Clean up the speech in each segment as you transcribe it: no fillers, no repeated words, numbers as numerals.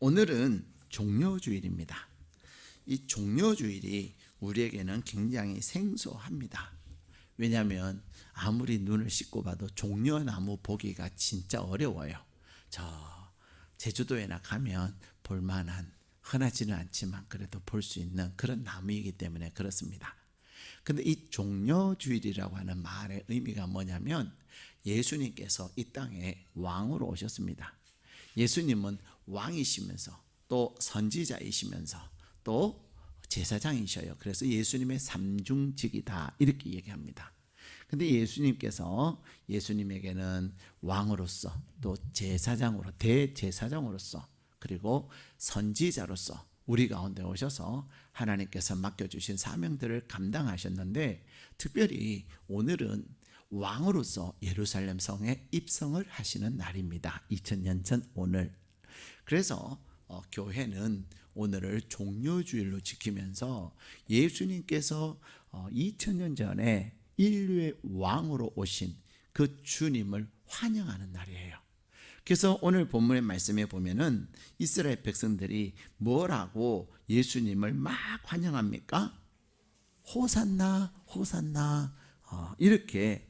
오늘은 종려주일입니다. 이 종려주일이 우리에게는 굉장히 생소합니다. 왜냐하면 아무리 눈을 씻고 봐도 종려나무 보기가 진짜 어려워요. 저 제주도에나 가면 볼만한, 흔하지는 않지만 그래도 볼 수 있는 그런 나무이기 때문에 그렇습니다. 근데 이 종려주일이라고 하는 말의 의미가 뭐냐면 예수님께서 이 땅에 왕으로 오셨습니다. 예수님은 왕이시면서 또 선지자이시면서 또 제사장이셔요. 그래서 예수님의 삼중직이다 이렇게 얘기합니다. 근데 예수님에게는 왕으로서 또 제사장으로, 대제사장으로서, 그리고 선지자로서 우리 가운데 오셔서 하나님께서 맡겨주신 사명들을 감당하셨는데, 특별히 오늘은 왕으로서 예루살렘 성에 입성을 하시는 날입니다. 2000년 전 오늘. 그래서 교회는 오늘을 종려주일로 지키면서 예수님께서 2000년 전에 인류의 왕으로 오신 그 주님을 환영하는 날이에요. 그래서 오늘 본문의 말씀에 보면은 이스라엘 백성들이 뭐라고 예수님을 막 환영합니까? 호산나 호산나 이렇게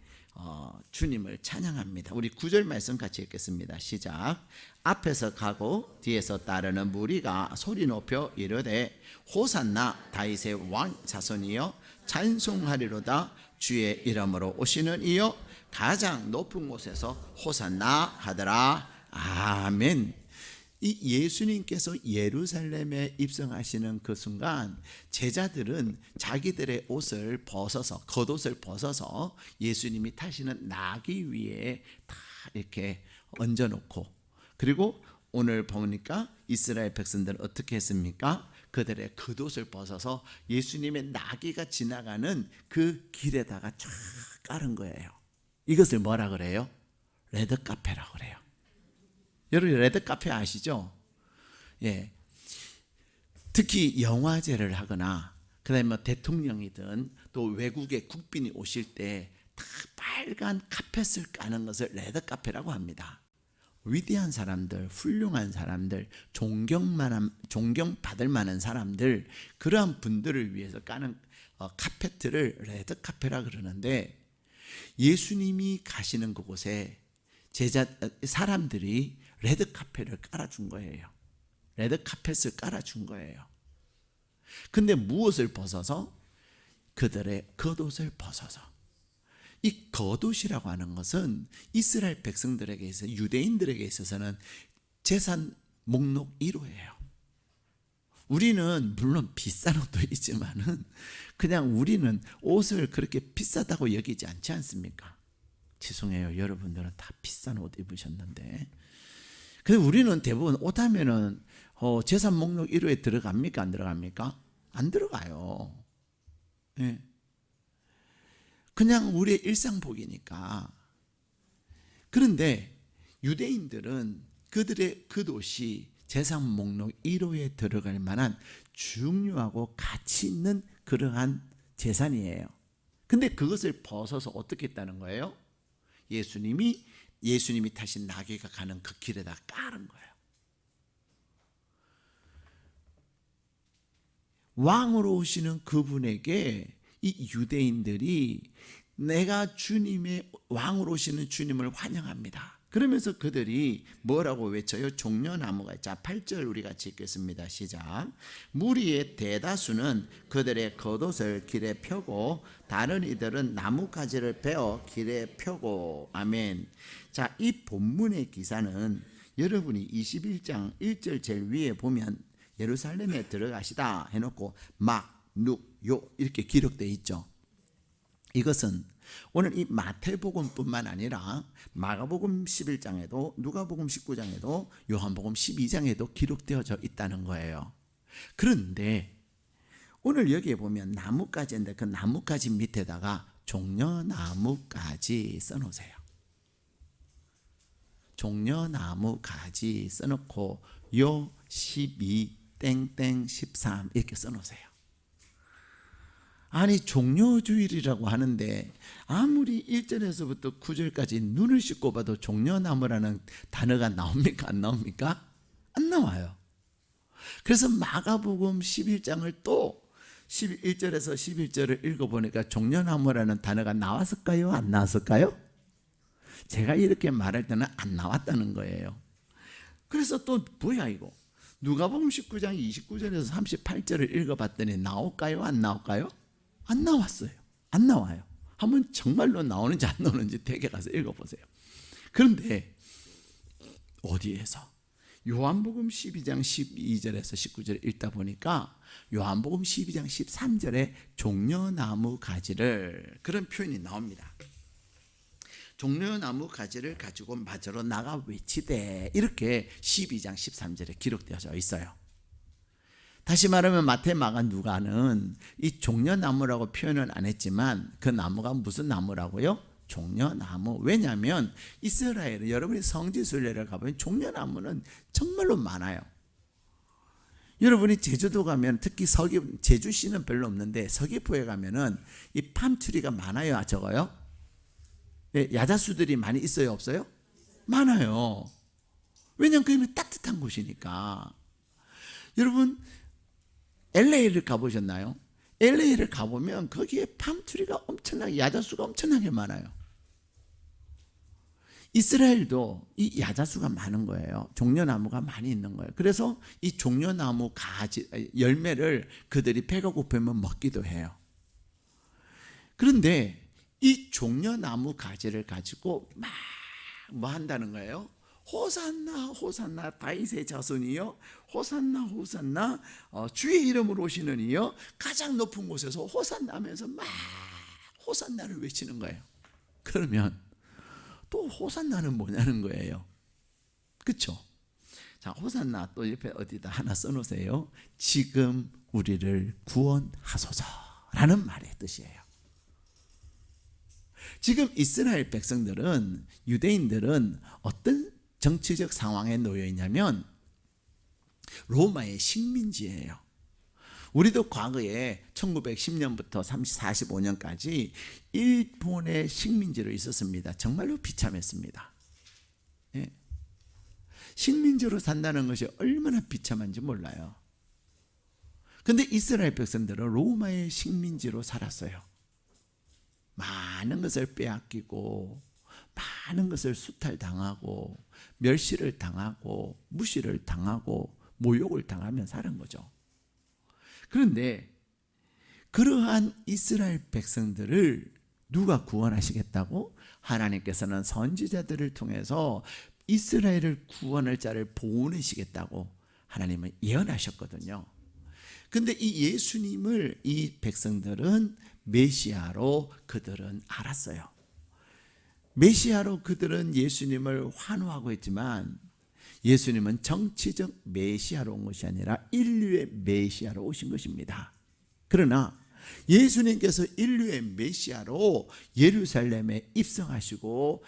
주님을 찬양합니다. 우리 9절 말씀 같이 읽겠습니다. 시작. 앞에서 가고 뒤에서 따르는 무리가 소리 높여 이르되 호산나 다윗의 왕 자손이여 찬송하리로다. 주의 이름으로 오시는 이여 가장 높은 곳에서 호산나 하더라. 아멘. 이 예수님께서 예루살렘에 입성하시는 그 순간 제자들은 자기들의 옷을 벗어서, 겉옷을 벗어서 예수님이 타시는 나귀 위에 다 이렇게 얹어놓고, 그리고 오늘 보니까 이스라엘 백성들은 어떻게 했습니까? 그들의 겉옷을 벗어서 예수님의 나귀가 지나가는 그 길에다가 쫙 깔은 거예요. 이것을 뭐라 그래요? 레드카페라고 그래요. 여러분 레드카페 아시죠? 예. 특히 영화제를 하거나 그다음에 뭐 대통령이든 또 외국의 국빈이 오실 때 다 빨간 카펫을 까는 것을 레드카페라고 합니다. 위대한 사람들, 훌륭한 사람들, 존경받을 만한 사람들, 그러한 분들을 위해서 까는 카페트를 레드카페라 그러는데, 예수님이 가시는 그곳에 사람들이 레드카펫을 깔아준 거예요. 레드카펫을 깔아준 거예요. 근데 무엇을 벗어서? 그들의 겉옷을 벗어서. 이 겉옷이라고 하는 것은 이스라엘 백성들에게 있어서, 유대인들에게 있어서는 재산 목록 1호예요. 우리는 물론 비싼 옷도 있지만은 그냥 우리는 옷을 그렇게 비싸다고 여기지 않지 않습니까? 죄송해요. 여러분들은 다 비싼 옷 입으셨는데. 근데 우리는 대부분 옷 하면은 재산 목록 1호에 들어갑니까? 안 들어갑니까? 안 들어가요. 예. 그냥 우리의 일상복이니까. 그런데 유대인들은 그들의 겉옷이 재산 목록 1호에 들어갈 만한 중요하고 가치 있는 그러한 재산이에요. 근데 그것을 벗어서 어떻게 했다는 거예요? 예수님이 타신 나귀가 가는 그 길에다 깔은 거예요. 왕으로 오시는 그분에게 이 유대인들이 내가 주님의 왕으로 오시는 주님을 환영합니다. 그러면서 그들이 뭐라고 외쳐요? 종려나무가. 자, 8절 우리 같이 읽겠습니다. 시작. 무리의 대다수는 그들의 겉옷을 길에 펴고 다른 이들은 나뭇가지를 베어 길에 펴고. 아멘. 자, 이 본문의 기사는 여러분이 21장 1절 제일 위에 보면 예루살렘에 들어가시다 해놓고 막, 눅, 요 이렇게 기록되어 있죠. 이것은 오늘 이 마태복음뿐만 아니라 마가복음 11장에도, 누가복음 19장에도, 요한복음 12장에도 기록되어져 있다는 거예요. 그런데 오늘 여기에 보면 나뭇가지인데 그 나뭇가지 밑에다가 종려나무가지 써놓으세요. 종려나무가지 써놓고 요 12 땡땡 13 이렇게 써놓으세요. 아니 종려주일이라고 하는데 아무리 1절에서부터 9절까지 눈을 씻고 봐도 종려나무라는 단어가 나옵니까? 안 나옵니까? 안 나와요. 그래서 마가복음 11장을 또 11절에서 11절을 읽어보니까 종려나무라는 단어가 나왔을까요? 안 나왔을까요? 제가 이렇게 말할 때는 안 나왔다는 거예요. 그래서 또 뭐야 이거? 누가복음 19장 29절에서 38절을 읽어봤더니 나올까요? 안 나올까요? 안 나왔어요. 안 나와요. 한번 정말로 나오는지 안 나오는지 댁에 가서 읽어보세요. 그런데 어디에서? 요한복음 12장 12절에서 19절 읽다 보니까 요한복음 12장 13절에 종려나무 가지를, 그런 표현이 나옵니다. 종려나무 가지를 가지고 마저로 나가 외치되, 이렇게 12장 13절에 기록되어져 있어요. 다시 말하면 마태, 마가, 누가는 이 종려나무라고 표현은 안 했지만 그 나무가 무슨 나무라고요? 종려나무. 왜냐하면 이스라엘은, 여러분이 성지순례를 가보면 종려나무는 정말로 많아요. 여러분이 제주도 가면, 특히 제주시는 별로 없는데 서귀포에 가면은 이 팜트리가 많아요, 적어요? 네, 야자수들이 많이 있어요, 없어요? 많아요. 왜냐하면 그게 따뜻한 곳이니까. 여러분 LA를 가보셨나요? LA를 가보면 거기에 팜트리가 엄청나게, 야자수가 엄청나게 많아요. 이스라엘도 이 야자수가 많은 거예요. 종려나무가 많이 있는 거예요. 그래서 이 종려나무 가지, 열매를 그들이 배가 고프면 먹기도 해요. 그런데 이 종려나무 가지를 가지고 막 뭐 한다는 거예요? 호산나 호산나 다윗의 자손이여, 호산나 호산나 주의 이름으로 오시는 이여, 가장 높은 곳에서 호산나 하면서 막 호산나를 외치는 거예요. 그러면 또 호산나는 뭐냐는 거예요. 그렇죠? 자, 호산나 또 옆에 어디다 하나 써놓으세요. 지금 우리를 구원하소서라는 말의 뜻이에요. 지금 이스라엘 백성들은, 유대인들은 어떤 정치적 상황에 놓여 있냐면 로마의 식민지예요. 우리도 과거에 1910년부터 45년까지 일본의 식민지로 있었습니다. 정말로 비참했습니다. 예. 식민지로 산다는 것이 얼마나 비참한지 몰라요. 그런데 이스라엘 백성들은 로마의 식민지로 살았어요. 많은 것을 빼앗기고, 많은 것을 수탈당하고, 멸시를 당하고, 무시를 당하고, 모욕을 당하며 사는 거죠. 그런데 그러한 이스라엘 백성들을 누가 구원하시겠다고? 하나님께서는 선지자들을 통해서 이스라엘을 구원할 자를 보내시겠다고 하나님은 예언하셨거든요. 근데 이 예수님을 이 백성들은 메시아로 그들은 알았어요. 메시아로 그들은 예수님을 환호하고 있지만 예수님은 정치적 메시아로 온 것이 아니라 인류의 메시아로 오신 것입니다. 그러나 예수님께서 인류의 메시아로 예루살렘에 입성하셔서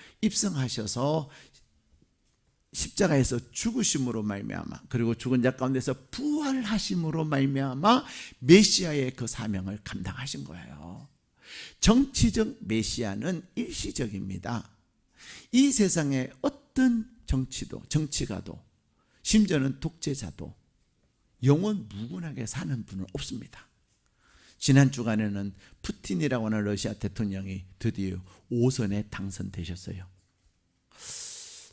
십자가에서 죽으심으로 말미암아, 그리고 죽은 자 가운데서 부활하심으로 말미암아 메시아의 그 사명을 감당하신 거예요. 정치적 메시아는 일시적입니다. 이 세상에 어떤 정치가도, 심지어는 독재자도 영원 무궁하게 사는 분은 없습니다. 지난 주간에는 푸틴이라고 하는 러시아 대통령이 드디어 5선에 당선되셨어요.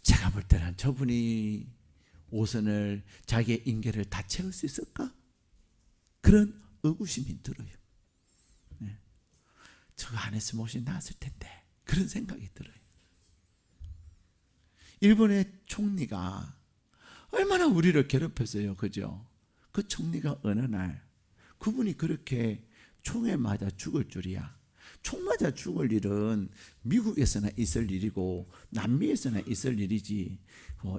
제가 볼 때는 저분이 5선을 자기의 임기를 다 채울 수 있을까? 그런 의구심이 들어요. 네. 저거 안 했으면 훨씬 나았을 텐데, 그런 생각이 들어요. 일본의 총리가 얼마나 우리를 괴롭혔어요. 그죠? 그 총리가 어느 날 그분이 그렇게 총에 맞아 죽을 줄이야. 총 맞아 죽을 일은 미국에서나 있을 일이고 남미에서나 있을 일이지,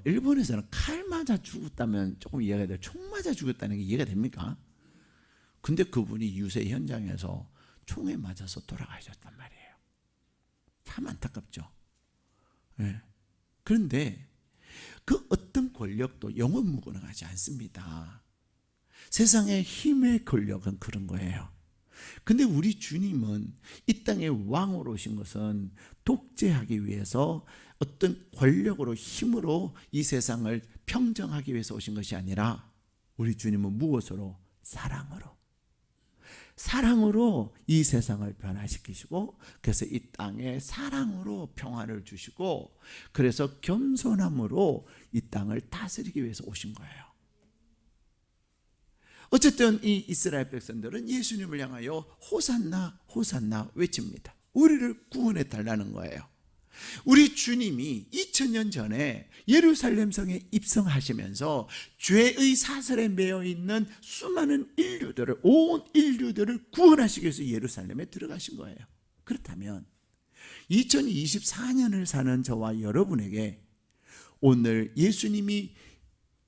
일본에서는 칼 맞아 죽었다면 조금 이해가 돼요. 총 맞아 죽었다는 게 이해가 됩니까? 근데 그분이 유세 현장에서 총에 맞아서 돌아가셨단 말이에요. 참 안타깝죠. 네. 그런데 그 어떤 권력도 영원 무궁하지 않습니다. 세상의 힘의 권력은 그런 거예요. 근데 우리 주님은 이 땅에 왕으로 오신 것은 독재하기 위해서, 어떤 권력으로, 힘으로 이 세상을 평정하기 위해서 오신 것이 아니라 우리 주님은 무엇으로? 사랑으로 이 세상을 변화시키시고, 그래서 이 땅에 사랑으로 평화를 주시고, 그래서 겸손함으로 이 땅을 다스리기 위해서 오신 거예요. 어쨌든 이 이스라엘 백성들은 예수님을 향하여 호산나 호산나 외칩니다. 우리를 구원해 달라는 거예요. 우리 주님이 2000년 전에 예루살렘 성에 입성하시면서 죄의 사슬에 매여 있는 수많은 인류들을, 온 인류들을 구원하시기 위해서 예루살렘에 들어가신 거예요. 그렇다면 2024년을 사는 저와 여러분에게 오늘 예수님이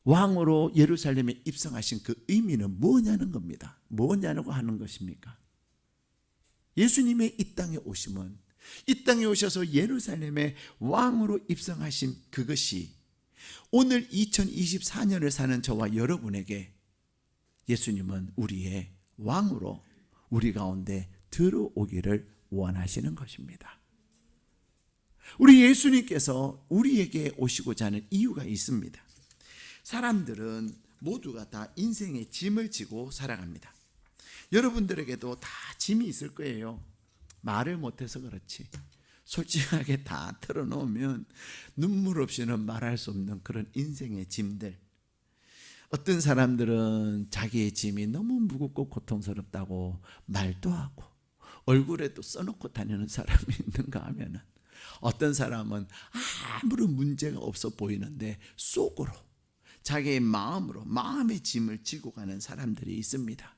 왕으로 예루살렘에 입성하신 그 의미는 뭐냐는 겁니다. 뭐냐고 하는 것입니까? 예수님의 이 땅에 오심은, 이 땅에 오셔서 예루살렘에 왕으로 입성하신 그것이 오늘 2024년을 사는 저와 여러분에게 예수님은 우리의 왕으로 우리 가운데 들어오기를 원하시는 것입니다. 우리 예수님께서 우리에게 오시고자 하는 이유가 있습니다. 사람들은 모두가 다 인생의 짐을 지고 살아갑니다. 여러분들에게도 다 짐이 있을 거예요. 말을 못해서 그렇지, 솔직하게 다 털어놓으면 눈물 없이는 말할 수 없는 그런 인생의 짐들. 어떤 사람들은 자기의 짐이 너무 무겁고 고통스럽다고 말도 하고 얼굴에도 써놓고 다니는 사람이 있는가 하면은, 어떤 사람은 아무런 문제가 없어 보이는데 속으로 자기의 마음으로 마음의 짐을 지고 가는 사람들이 있습니다.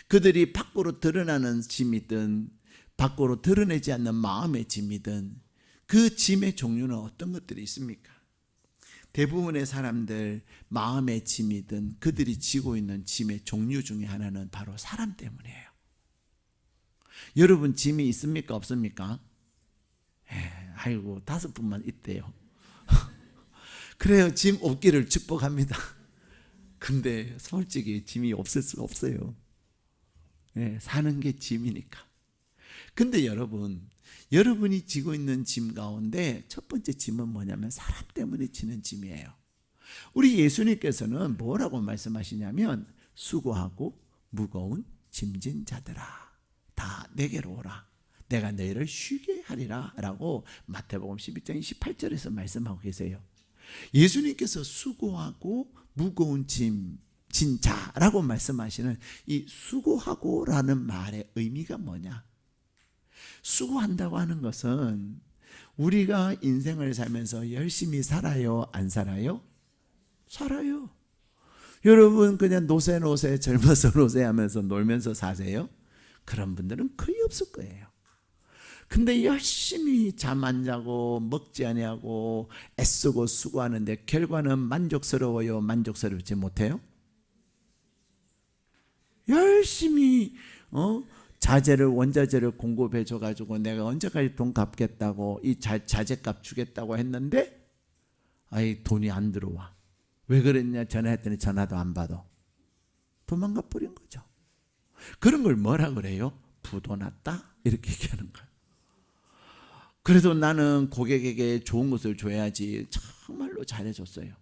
그들이 밖으로 드러나는 짐이든 밖으로 드러내지 않는 마음의 짐이든 그 짐의 종류는 어떤 것들이 있습니까? 대부분의 사람들 마음의 짐이든 그들이 지고 있는 짐의 종류 중에 하나는 바로 사람 때문이에요. 여러분 짐이 있습니까? 없습니까? 아이고 5분만 있대요. 그래요. 짐 없기를 축복합니다. 근데 솔직히 짐이 없을 수가 없어요. 사는 게 짐이니까. 근데 여러분이 지고 있는 짐 가운데 첫 번째 짐은 뭐냐면 사람 때문에 지는 짐이에요. 우리 예수님께서는 뭐라고 말씀하시냐면, 수고하고 무거운 짐진 자들아 다 내게로 오라, 내가 너희를 쉬게 하리라 라고 마태복음 12장 28절에서 말씀하고 계세요. 예수님께서 수고하고 무거운 짐 진 자라고 말씀하시는 이 수고하고라는 말의 의미가 뭐냐? 수고한다고 하는 것은 우리가 인생을 살면서 열심히 살아요, 안 살아요? 살아요. 여러분 그냥 노세 젊어서 노세 하면서 놀면서 사세요? 그런 분들은 거의 없을 거예요. 근데 열심히 잠 안 자고 먹지 아니하고 애쓰고 수고하는데 결과는 만족스러워요, 만족스럽지 못해요? 열심히 원자재를 공급해 줘가지고 내가 언제까지 돈 갚겠다고 이 자재값 주겠다고 했는데 돈이 안 들어와. 왜 그랬냐 전화했더니 전화도 안 받아. 도망가 버린 거죠. 그런 걸 뭐라 그래요? 부도 났다 이렇게 얘기하는 거예요. 그래도 나는 고객에게 좋은 것을 줘야지, 정말로 잘해줬어요.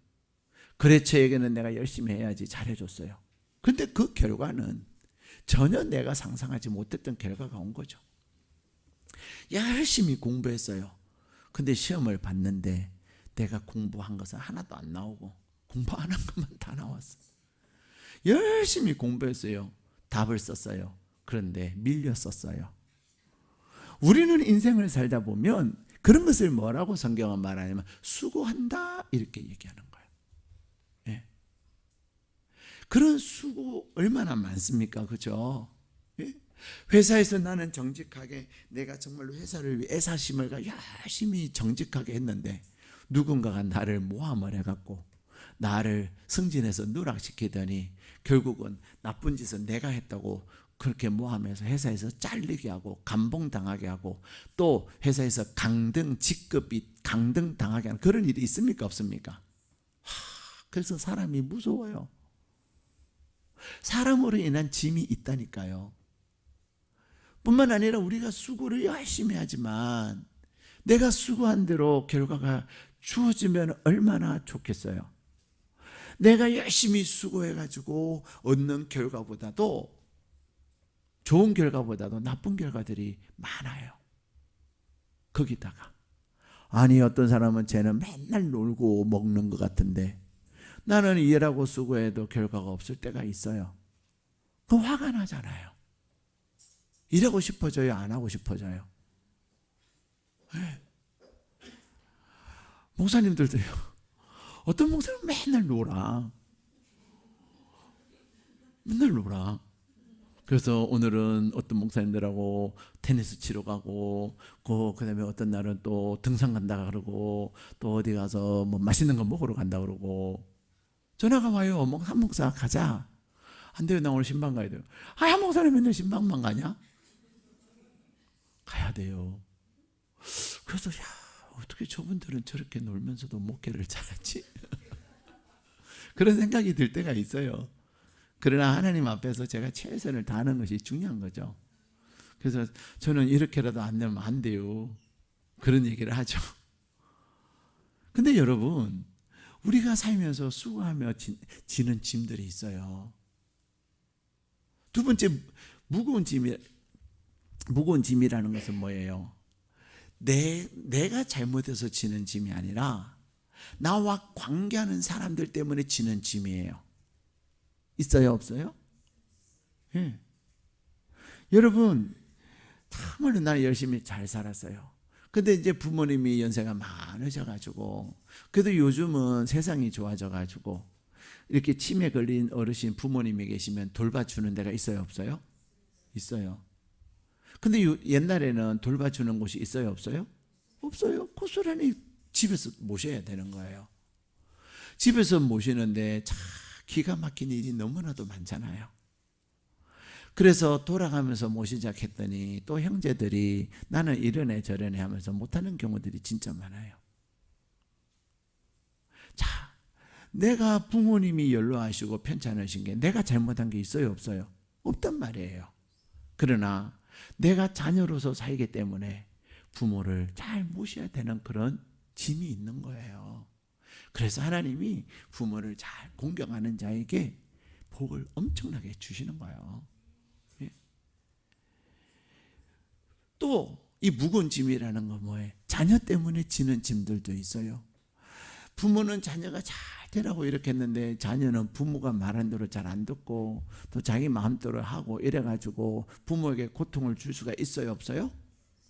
거래처에게는 내가 열심히 해야지, 잘해줬어요. 근데 그 결과는 전혀 내가 상상하지 못했던 결과가 온 거죠. 열심히 공부했어요. 근데 시험을 봤는데 내가 공부한 것은 하나도 안 나오고 공부 안 한 것만 다 나왔어. 열심히 공부했어요. 답을 썼어요. 그런데 밀려 썼어요. 우리는 인생을 살다 보면 그런 것을 뭐라고 성경은 말하냐면 수고한다 이렇게 얘기하는 거예요. 그런 수고 얼마나 많습니까? 그죠? 회사에서 나는 정직하게 내가 정말로 회사를 위해 애사심을 가 열심히 정직하게 했는데 누군가가 나를 모함을 해갖고 나를 승진해서 누락시키더니 결국은 나쁜 짓은 내가 했다고 그렇게 모함해서 회사에서 잘리게 하고 감봉당하게 하고 또 회사에서 직급이 강등당하게 하는 그런 일이 있습니까? 없습니까? 그래서 사람이 무서워요. 사람으로 인한 짐이 있다니까요. 뿐만 아니라 우리가 수고를 열심히 하지만 내가 수고한 대로 결과가 주어지면 얼마나 좋겠어요. 내가 열심히 수고해가지고 얻는 결과보다도, 좋은 결과보다도 나쁜 결과들이 많아요. 거기다가 아니 어떤 사람은 쟤는 맨날 놀고 먹는 것 같은데 나는 일하고 수고해도 결과가 없을 때가 있어요. 그럼 화가 나잖아요. 일하고 싶어져요? 안 하고 싶어져요? 네. 목사님들도요. 어떤 목사는 맨날 놀아. 맨날 놀아. 그래서 오늘은 어떤 목사님들하고 테니스 치러 가고, 그다음에 어떤 날은 또 등산 간다 그러고, 또 어디 가서 뭐 맛있는 거 먹으러 간다 그러고. 전화가 와요. 한 목사 가자. 안 돼요. 나 오늘 신방 가야 돼요. 한 목사님 맨날 신방만 가냐? 가야 돼요. 그래서 어떻게 저분들은 저렇게 놀면서도 목회를 잘하지? 그런 생각이 들 때가 있어요. 그러나 하나님 앞에서 제가 최선을 다하는 것이 중요한 거죠. 그래서 저는 이렇게라도 안 되면 안 돼요. 그런 얘기를 하죠. 근데 여러분, 우리가 살면서 수고하며 지는 짐들이 있어요. 두 번째, 무거운 짐이라는 것은 뭐예요? 내가 잘못해서 지는 짐이 아니라 나와 관계하는 사람들 때문에 지는 짐이에요. 있어요, 없어요? 예. 여러분, 참으로 나 열심히 잘 살았어요. 근데 이제 부모님이 연세가 많으셔가지고, 그래도 요즘은 세상이 좋아져가지고 이렇게 치매 걸린 어르신 부모님이 계시면 돌봐주는 데가 있어요, 없어요? 있어요. 근데 옛날에는 돌봐주는 곳이 있어요, 없어요? 없어요. 고스란히 집에서 모셔야 되는 거예요. 집에서 모시는데 참 기가 막힌 일이 너무나도 많잖아요. 그래서 돌아가면서 모시자 했더니 또 형제들이 나는 이러네 저러네 하면서 못하는 경우들이 진짜 많아요. 자, 내가 부모님이 연로하시고 편찮으신 게 내가 잘못한 게 있어요, 없어요? 없단 말이에요. 그러나 내가 자녀로서 살기 때문에 부모를 잘 모셔야 되는 그런 짐이 있는 거예요. 그래서 하나님이 부모를 잘 공경하는 자에게 복을 엄청나게 주시는 거예요. 예. 또 이 무거운 짐이라는 건 뭐예요? 자녀 때문에 지는 짐들도 있어요. 부모는 자녀가 잘 되라고 이렇게 했는데 자녀는 부모가 말한 대로 잘 안 듣고 또 자기 마음대로 하고 이래가지고 부모에게 고통을 줄 수가 있어요, 없어요?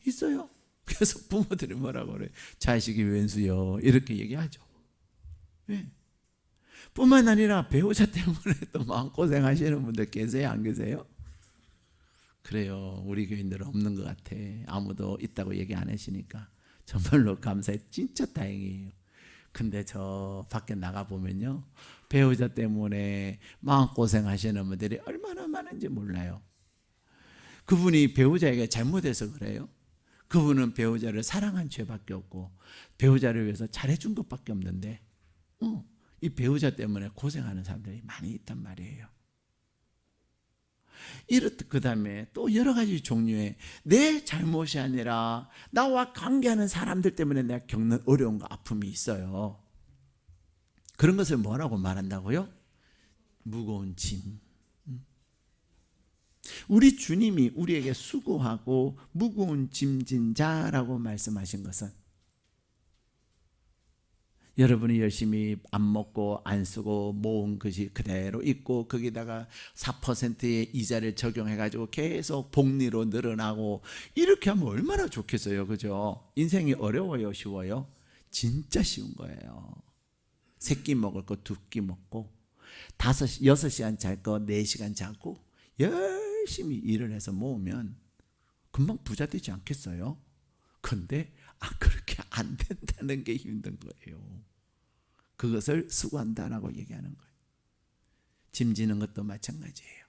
있어요. 그래서 부모들이 뭐라고 그래요? 자식이 왼수요 이렇게 얘기하죠. 네. 뿐만 아니라 배우자 때문에 또 마음고생 하시는 분들 계세요, 안 계세요? 그래요. 우리 교인들은 없는 것 같아. 아무도 있다고 얘기 안 하시니까 정말로 감사해. 진짜 다행이에요. 근데 저 밖에 나가보면요, 배우자 때문에 마음고생 하시는 분들이 얼마나 많은지 몰라요. 그분이 배우자에게 잘못해서 그래요? 그분은 배우자를 사랑한 죄밖에 없고 배우자를 위해서 잘해준 것밖에 없는데 이 배우자 때문에 고생하는 사람들이 많이 있단 말이에요. 그 다음에 또 여러 가지 종류의 내 잘못이 아니라 나와 관계하는 사람들 때문에 내가 겪는 어려움과 아픔이 있어요. 그런 것을 뭐라고 말한다고요? 무거운 짐. 우리 주님이 우리에게 수고하고 무거운 짐진 자라고 말씀하신 것은 여러분이 열심히 안 먹고 안 쓰고 모은 것이 그대로 있고 거기다가 4%의 이자를 적용해가지고 계속 복리로 늘어나고 이렇게 하면 얼마나 좋겠어요, 그죠? 인생이 어려워요, 쉬워요? 진짜 쉬운 거예요. 3끼 먹을 거 2끼 먹고 6시간 잘 거 4시간 자고 열심히 일을 해서 모으면 금방 부자 되지 않겠어요? 그런데 그렇게 안 된다는 게 힘든 거예요. 그것을 수고한다라고 얘기하는 거예요. 짐지는 것도 마찬가지예요.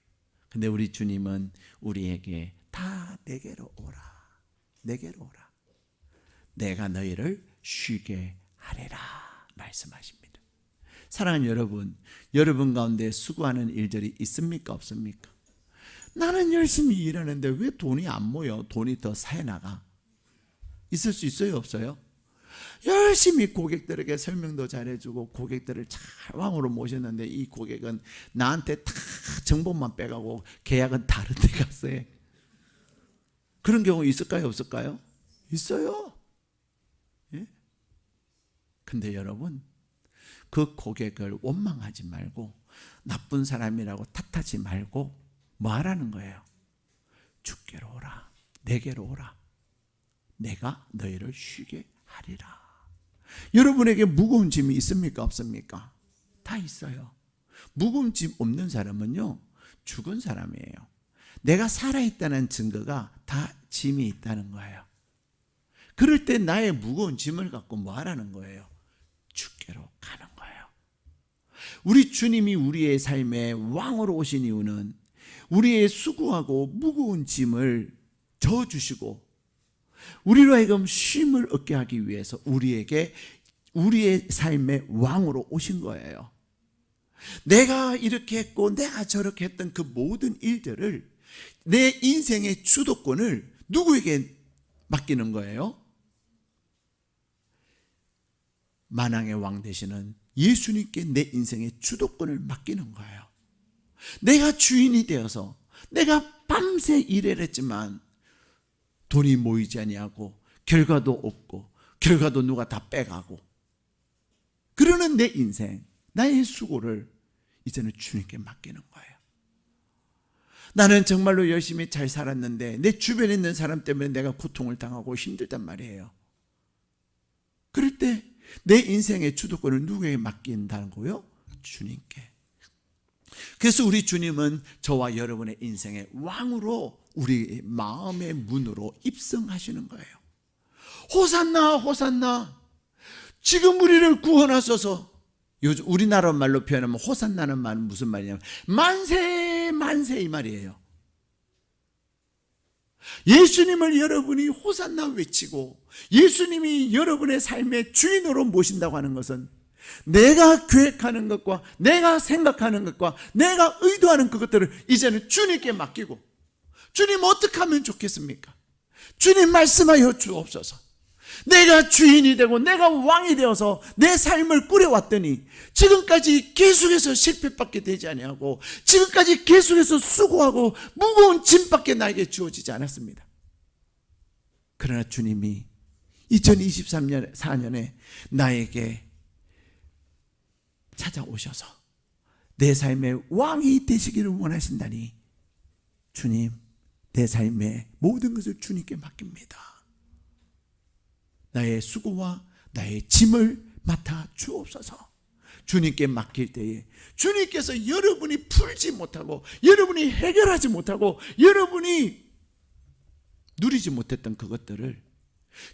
근데 우리 주님은 우리에게 다 내게로 오라, 내게로 오라, 내가 너희를 쉬게 하리라 말씀하십니다. 사랑하는 여러분, 여러분 가운데 수고하는 일들이 있습니까, 없습니까? 나는 열심히 일하는데 왜 돈이 안 모여? 돈이 더 새나가? 있을 수 있어요, 없어요? 열심히 고객들에게 설명도 잘해주고 고객들을 잘 왕으로 모셨는데 이 고객은 나한테 다 정보만 빼가고 계약은 다른 데 갔어요. 그런 경우 있을까요? 없을까요? 있어요. 예? 근데 여러분, 그 고객을 원망하지 말고 나쁜 사람이라고 탓하지 말고 뭐 하라는 거예요? 주께로 오라, 내게로 오라, 내가 너희를 쉬게 하리라. 여러분에게 무거운 짐이 있습니까? 없습니까? 다 있어요. 무거운 짐 없는 사람은요, 죽은 사람이에요. 내가 살아있다는 증거가 다 짐이 있다는 거예요. 그럴 때 나의 무거운 짐을 갖고 뭐 하라는 거예요? 주께로 가는 거예요. 우리 주님이 우리의 삶에 왕으로 오신 이유는 우리의 수고하고 무거운 짐을 져주시고 우리로 하여금 쉼을 얻게 하기 위해서 우리에게 우리의 삶의 왕으로 오신 거예요. 내가 이렇게 했고 내가 저렇게 했던 그 모든 일들을, 내 인생의 주도권을 누구에게 맡기는 거예요? 만왕의 왕 되시는 예수님께 내 인생의 주도권을 맡기는 거예요. 내가 주인이 되어서 내가 밤새 일을 했지만 돈이 모이지 아니하고 결과도 없고 결과도 누가 다 빼가고 그러는 내 인생, 나의 수고를 이제는 주님께 맡기는 거예요. 나는 정말로 열심히 잘 살았는데 내 주변에 있는 사람 때문에 내가 고통을 당하고 힘들단 말이에요. 그럴 때 내 인생의 주도권을 누구에게 맡긴다는 거예요? 주님께. 그래서 우리 주님은 저와 여러분의 인생의 왕으로 우리 마음의 문으로 입성하시는 거예요. 호산나 호산나, 지금 우리를 구원하소서. 요즘 우리나라 말로 표현하면 호산나는 말은 무슨 말이냐면 만세 만세 이 말이에요. 예수님을 여러분이 호산나 외치고 예수님이 여러분의 삶의 주인으로 모신다고 하는 것은 내가 계획하는 것과 내가 생각하는 것과 내가 의도하는 그것들을 이제는 주님께 맡기고, 주님 어떻게 하면 좋겠습니까? 주님 말씀하여 주옵소서. 내가 주인이 되고 내가 왕이 되어서 내 삶을 꾸려왔더니 지금까지 계속해서 실패밖에 되지 아니하고 지금까지 계속해서 수고하고 무거운 짐밖에 나에게 주어지지 않았습니다. 그러나 주님이 2023년 4년에 나에게 찾아오셔서 내 삶의 왕이 되시기를 원하신다니, 주님, 내 삶의 모든 것을 주님께 맡깁니다. 나의 수고와 나의 짐을 맡아 주옵소서. 주님께 맡길 때에 주님께서 여러분이 풀지 못하고 여러분이 해결하지 못하고 여러분이 누리지 못했던 그것들을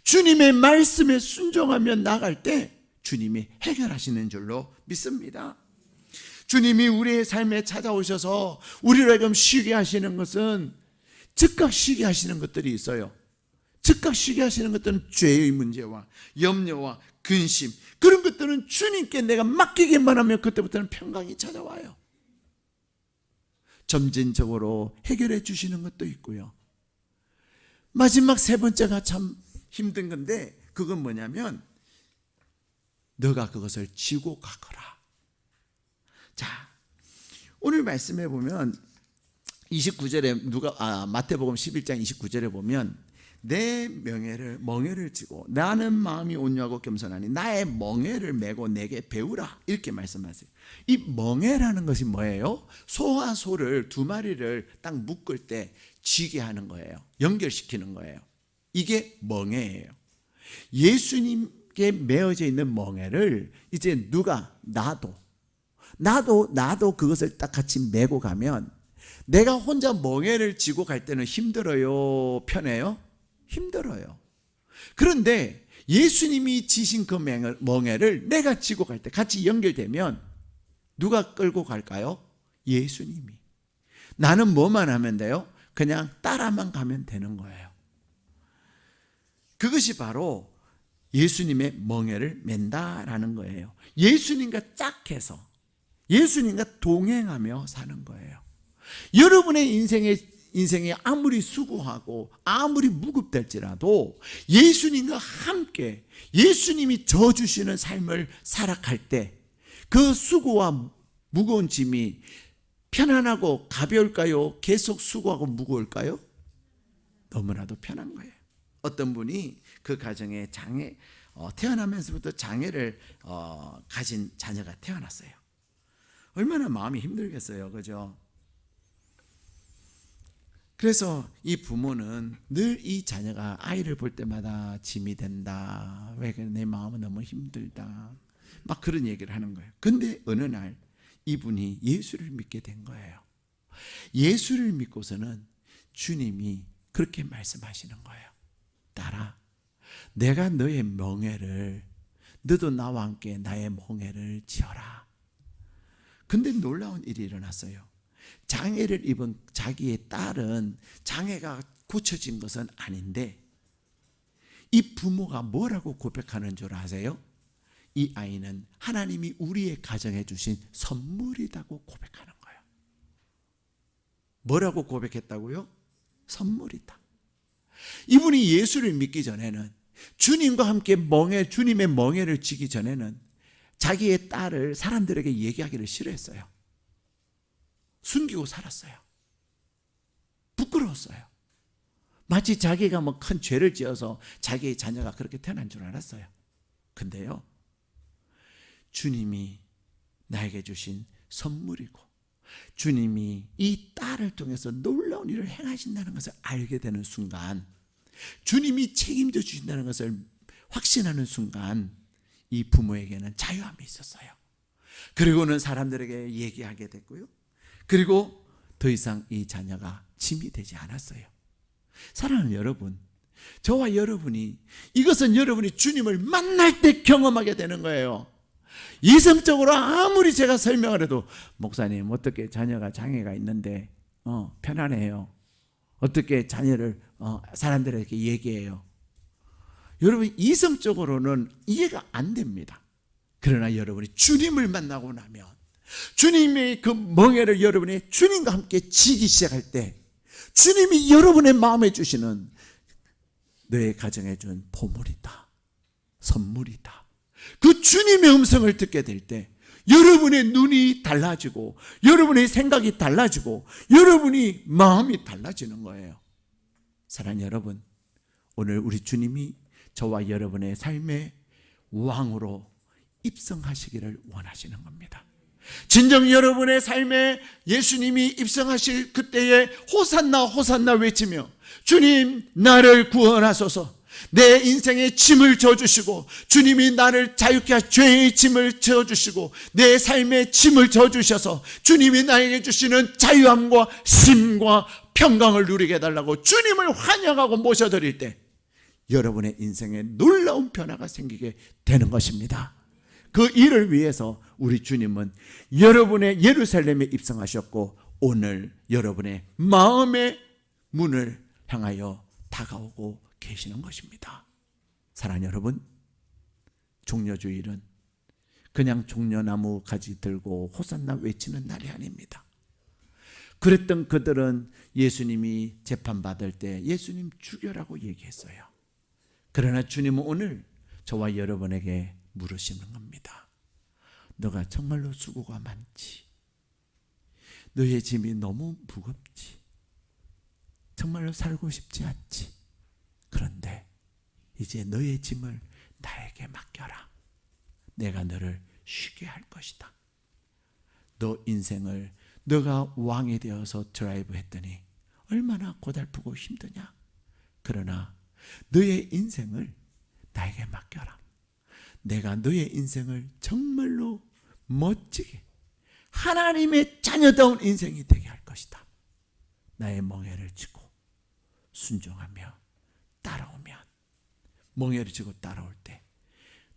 주님의 말씀에 순종하며 나갈 때 주님이 해결하시는 줄로 믿습니다. 주님이 우리의 삶에 찾아오셔서 우리로 하여금 쉬게 하시는 것은 즉각 쉬게 하시는 것들이 있어요. 즉각 쉬게 하시는 것들은 죄의 문제와 염려와 근심, 그런 것들은 주님께 내가 맡기기만 하면 그때부터는 평강이 찾아와요. 점진적으로 해결해 주시는 것도 있고요. 마지막 세 번째가 참 힘든 건데 그건 뭐냐면 너가 그것을 지고 가거라. 자, 오늘 말씀해 보면 29절에 마태복음 11장 29절에 보면 내 멍에를 지고 나는 마음이 온유하고 겸손하니 나의 멍에를 메고 내게 배우라, 이렇게 말씀하세요. 이 멍에라는 것이 뭐예요? 소와 소를 두 마리를 딱 묶을 때 쥐게 하는 거예요. 연결시키는 거예요. 이게 멍에예요. 예수님께 메어져 있는 멍에를 이제 누가 나도 그것을 딱 같이 메고 가면, 내가 혼자 멍에를 지고 갈 때는 힘들어요, 편해요? 힘들어요. 그런데 예수님이 지신 그 멍에를 내가 지고 갈 때 같이 연결되면 누가 끌고 갈까요? 예수님이. 나는 뭐만 하면 돼요? 그냥 따라만 가면 되는 거예요. 그것이 바로 예수님의 멍에를 맨다라는 거예요. 예수님과 짝해서 예수님과 동행하며 사는 거예요. 여러분의 인생의 인생이 아무리 수고하고 아무리 무겁달지라도 예수님과 함께 예수님이 져주시는 삶을 살아갈 때 그 수고와 무거운 짐이 편안하고 가벼울까요? 계속 수고하고 무거울까요? 너무나도 편한 거예요. 어떤 분이 그 가정에 태어나면서부터 장애를 가진 자녀가 태어났어요. 얼마나 마음이 힘들겠어요, 그죠? 그래서 이 부모는 늘 이 자녀가 아이를 볼 때마다 짐이 된다. 왜 내 마음은 너무 힘들다. 막 그런 얘기를 하는 거예요. 근데 어느 날 이분이 예수를 믿게 된 거예요. 예수를 믿고서는 주님이 그렇게 말씀하시는 거예요. 딸아, 내가 너의 멍에를, 너도 나와 함께 나의 멍에를 지어라. 근데 놀라운 일이 일어났어요. 장애를 입은 자기의 딸은 장애가 고쳐진 것은 아닌데 이 부모가 뭐라고 고백하는 줄 아세요? 이 아이는 하나님이 우리의 가정에 주신 선물이라고 고백하는 거예요. 뭐라고 고백했다고요? 선물이다. 이분이 예수를 믿기 전에는, 주님과 함께 주님의 멍에를 지기 전에는 자기의 딸을 사람들에게 얘기하기를 싫어했어요. 숨기고 살았어요. 부끄러웠어요. 마치 자기가 뭐 큰 죄를 지어서 자기의 자녀가 그렇게 태어난 줄 알았어요. 근데요, 주님이 나에게 주신 선물이고 주님이 이 딸을 통해서 놀라운 일을 행하신다는 것을 알게 되는 순간, 주님이 책임져 주신다는 것을 확신하는 순간 이 부모에게는 자유함이 있었어요. 그리고는 사람들에게 얘기하게 됐고요. 그리고 더 이상 이 자녀가 짐이 되지 않았어요. 사랑하는 여러분, 저와 여러분이, 이것은 여러분이 주님을 만날 때 경험하게 되는 거예요. 이성적으로 아무리 제가 설명을 해도, 목사님 어떻게 자녀가 장애가 있는데 편안해요, 어떻게 자녀를 사람들에게 얘기해요. 여러분, 이성적으로는 이해가 안 됩니다. 그러나 여러분이 주님을 만나고 나면, 주님의 그 멍에를 여러분이 주님과 함께 지기 시작할 때, 주님이 여러분의 마음에 주시는, 너의 가정에 준 보물이다, 선물이다, 그 주님의 음성을 듣게 될 때 여러분의 눈이 달라지고 여러분의 생각이 달라지고 여러분이 마음이 달라지는 거예요. 사랑하는 여러분, 오늘 우리 주님이 저와 여러분의 삶의 왕으로 입성하시기를 원하시는 겁니다. 진정 여러분의 삶에 예수님이 입성하실 그때에 호산나 호산나 외치며, 주님 나를 구원하소서, 내 인생의 짐을 져주시고, 주님이 나를 자유케 하시고 죄의 짐을 져주시고 내 삶의 짐을 져주셔서 주님이 나에게 주시는 자유함과 쉼과 평강을 누리게 해달라고 주님을 환영하고 모셔드릴 때 여러분의 인생에 놀라운 변화가 생기게 되는 것입니다. 그 일을 위해서 우리 주님은 여러분의 예루살렘에 입성하셨고 오늘 여러분의 마음의 문을 향하여 다가오고 계시는 것입니다. 사랑하는 여러분, 종려주일은 그냥 종려나무 가지 들고 호산나 외치는 날이 아닙니다. 그랬던 그들은 예수님이 재판받을 때 예수님 죽여라고 얘기했어요. 그러나 주님은 오늘 저와 여러분에게 물으시는 겁니다. 너가 정말로 수고가 많지? 너의 짐이 너무 무겁지? 정말로 살고 싶지 않지? 그런데 이제 너의 짐을 나에게 맡겨라. 내가 너를 쉬게 할 것이다. 너 인생을 너가 왕이 되어서 드라이브 했더니 얼마나 고달프고 힘드냐? 그러나 너의 인생을 나에게 맡겨라. 내가 너의 인생을 정말로 멋지게 하나님의 자녀다운 인생이 되게 할 것이다. 나의 멍에를 쥐고 순종하며 따라오면, 멍에를 쥐고 따라올 때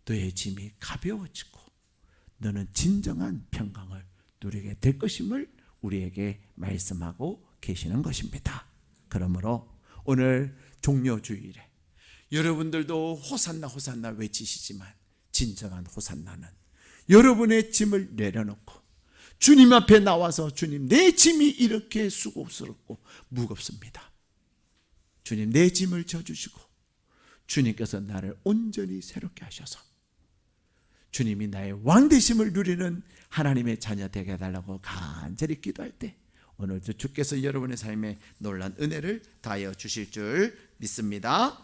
너의 짐이 가벼워지고 너는 진정한 평강을 누리게 될 것임을 우리에게 말씀하고 계시는 것입니다. 그러므로 오늘 종려주일에 여러분들도 호산나 호산나 외치시지만 진정한 호산나는 여러분의 짐을 내려놓고 주님 앞에 나와서 주님, 내 짐이 이렇게 수고스럽고 무겁습니다. 주님, 내 짐을 져주시고 주님께서 나를 온전히 새롭게 하셔서 주님이 나의 왕되심을 누리는 하나님의 자녀 되게 해달라고 간절히 기도할 때 오늘도 주께서 여러분의 삶에 놀란 은혜를 다하여 주실 줄 믿습니다.